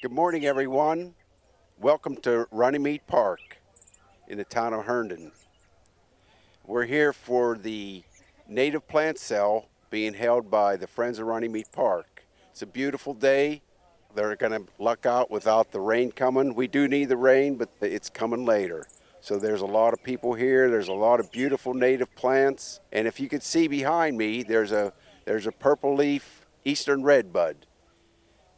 Good morning, everyone. Welcome to Runnymede Park in the town of Herndon. We're here for the native plant sale being held by the Friends of Runnymede Park. It's a beautiful day. They're going to luck out without the rain coming. We do need the rain, but it's coming later. So there's a lot of people here. There's a lot of beautiful native plants. And if you could see behind me, there's a purple leaf eastern redbud.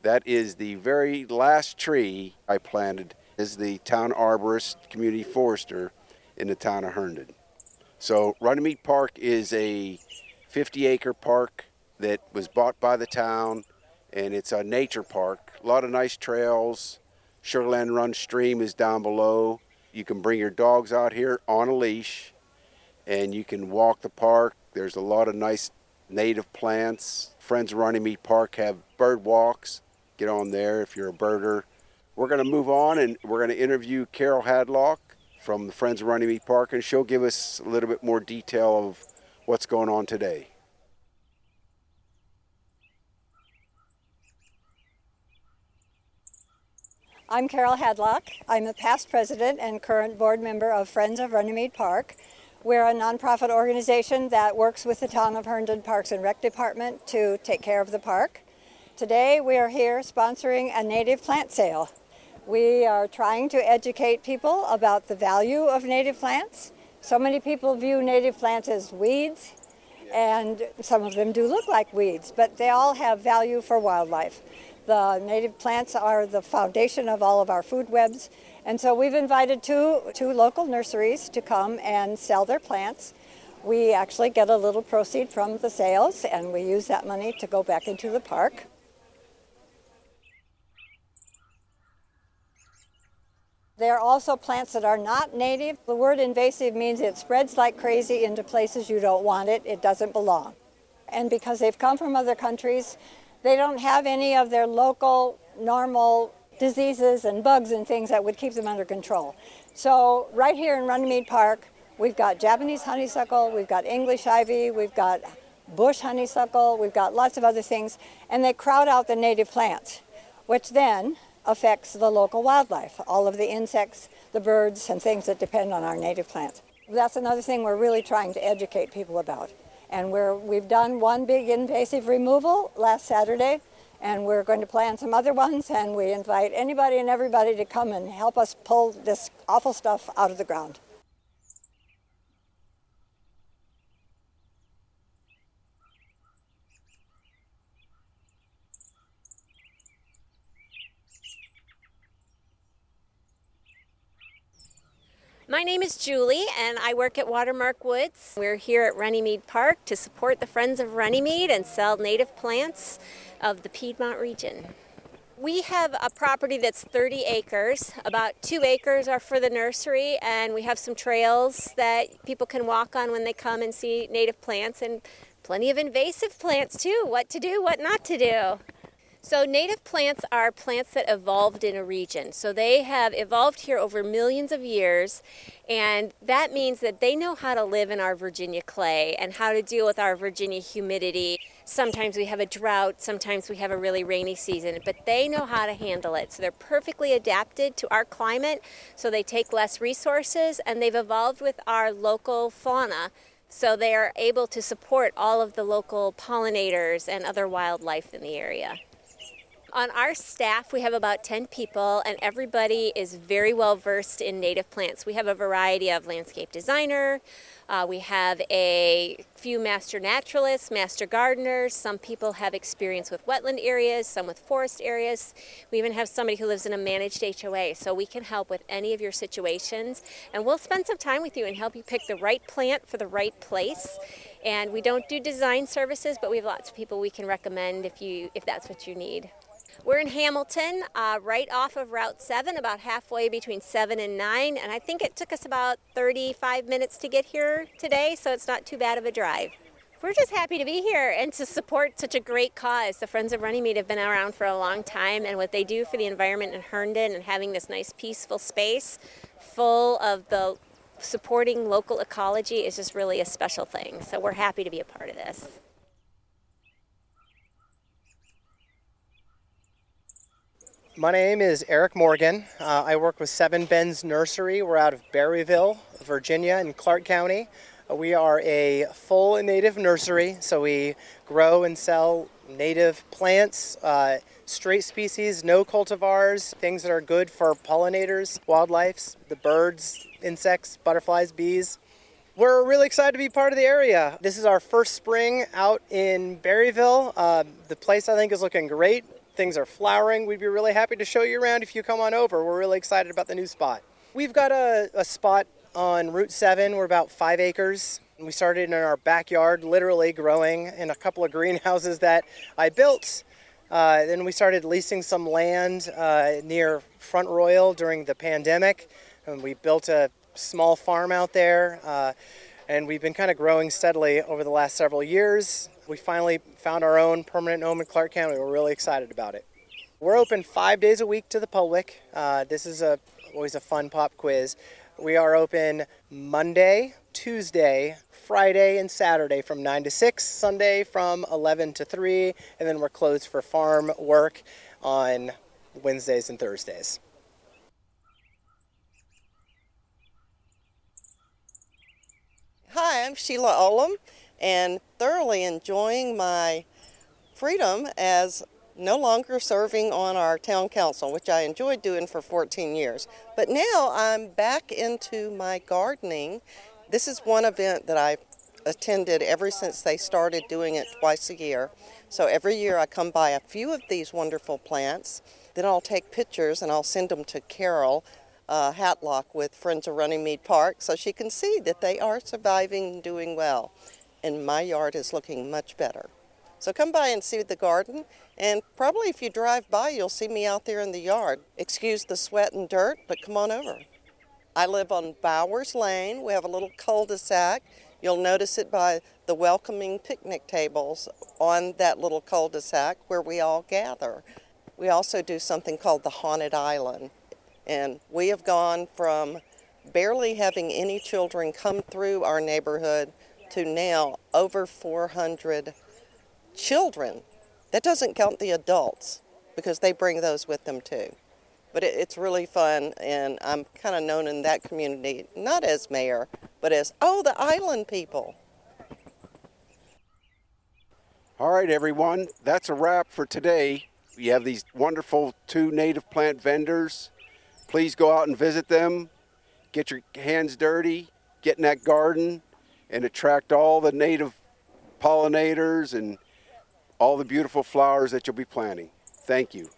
That is the very last tree I planted as the town arborist, community forester in the town of Herndon. So Runnymede Park is a 50-acre park that was bought by the town, and it's a nature park. A lot of nice trails. Sugarland Run Stream is down below. You can bring your dogs out here on a leash, and you can walk the park. There's a lot of nice native plants. Friends of Runnymede Park have bird walks. Get on there if you're a birder. We're going to move on, and we're going to interview Carol Hadlock from the Friends of Runnymede Park, and she'll give us a little bit more detail of what's going on today. I'm Carol Hadlock. I'm a past president and current board member of Friends of Runnymede Park. We're a nonprofit organization that works with the Town of Herndon Parks and Rec Department to take care of the park. Today we are here sponsoring a native plant sale. We are trying to educate people about the value of native plants. So many people view native plants as weeds, and some of them do look like weeds, but they all have value for wildlife. The native plants are the foundation of all of our food webs, and so we've invited two local nurseries to come and sell their plants. We actually get a little proceed from the sales, and we use that money to go back into the park. There are also plants that are not native. The word invasive means it spreads like crazy into places you don't want it. It doesn't belong. And because they've come from other countries, they don't have any of their local, normal diseases and bugs and things that would keep them under control. So right here in Runnymede Park, we've got Japanese honeysuckle, we've got English ivy, we've got bush honeysuckle, we've got lots of other things, and they crowd out the native plants, which then affects the local wildlife, all of the insects, the birds, and things that depend on our native plants. That's another thing we're really trying to educate people about. And we've done one big invasive removal last Saturday, and we're going to plan some other ones, and we invite anybody and everybody to come and help us pull this awful stuff out of the ground. My name is Julie, and I work at Watermark Woods. We're here at Runnymede Park to support the Friends of Runnymede and sell native plants of the Piedmont region. We have a property that's 30 acres. About 2 acres are for the nursery, and we have some trails that people can walk on when they come and see native plants, and plenty of invasive plants too, what to do, what not to do. So native plants are plants that evolved in a region. So they have evolved here over millions of years, and that means that they know how to live in our Virginia clay and how to deal with our Virginia humidity. Sometimes we have a drought, sometimes we have a really rainy season, but they know how to handle it. So they're perfectly adapted to our climate, so they take less resources, and they've evolved with our local fauna. So they are able to support all of the local pollinators and other wildlife in the area. On our staff, we have about 10 people, and everybody is very well versed in native plants. We have a variety of landscape designer, we have a few master naturalists, master gardeners. Some people have experience with wetland areas, some with forest areas. We even have somebody who lives in a managed HOA, so we can help with any of your situations. And we'll spend some time with you and help you pick the right plant for the right place. And we don't do design services, but we have lots of people we can recommend if that's what you need. We're in Hamilton, right off of Route 7, about halfway between 7 and 9, and I think it took us about 35 minutes to get here today, so it's not too bad of a drive. We're just happy to be here and to support such a great cause. The Friends of Runnymede have been around for a long time, and what they do for the environment in Herndon and having this nice peaceful space full of the supporting local ecology is just really a special thing. So we're happy to be a part of this. My name is Eric Morgan. I work with Seven Bends Nursery. We're out of Berryville, Virginia in Clark County. We are a full native nursery, so we grow and sell native plants, straight species, no cultivars, things that are good for pollinators, wildlife, the birds, insects, butterflies, bees. We're really excited to be part of the area. This is our first spring out in Berryville. The place I think is looking great. Things are flowering. We'd be really happy to show you around if you come on over. We're really excited about the new spot. We've got a spot on Route 7. We're about 5 acres. We started in our backyard, literally growing in a couple of greenhouses that I built. Then we started leasing some land near Front Royal during the pandemic. And we built a small farm out there. And we've been kind of growing steadily over the last several years. We finally found our own permanent home in Clark County. We're really excited about it. We're open 5 days a week to the public. This is always a fun pop quiz. We are open Monday, Tuesday, Friday, and Saturday from 9 to 6, Sunday from 11 to 3, and then we're closed for farm work on Wednesdays and Thursdays. Hi, I'm Sheila Olam, and thoroughly enjoying my freedom as no longer serving on our town council, which I enjoyed doing for 14 years. But now I'm back into my gardening. This is one event that I've attended ever since they started doing it twice a year. So every year I come by a few of these wonderful plants, then I'll take pictures and I'll send them to Carol Hatlock with Friends of Runnymede Park so she can see that they are surviving and doing well. And my yard is looking much better. So come by and see the garden, and probably if you drive by you'll see me out there in the yard. Excuse the sweat and dirt, but come on over. I live on Bowers Lane. We have a little cul-de-sac. You'll notice it by the welcoming picnic tables on that little cul-de-sac where we all gather. We also do something called the Haunted Island. And we have gone from barely having any children come through our neighborhood to now over 400 children. That doesn't count the adults because they bring those with them too. But it's really fun, and I'm kind of known in that community, not as mayor, but as, the island people. All right, everyone, that's a wrap for today. We have these wonderful 2 native plant vendors. Please go out and visit them, get your hands dirty, get in that garden, and attract all the native pollinators and all the beautiful flowers that you'll be planting. Thank you.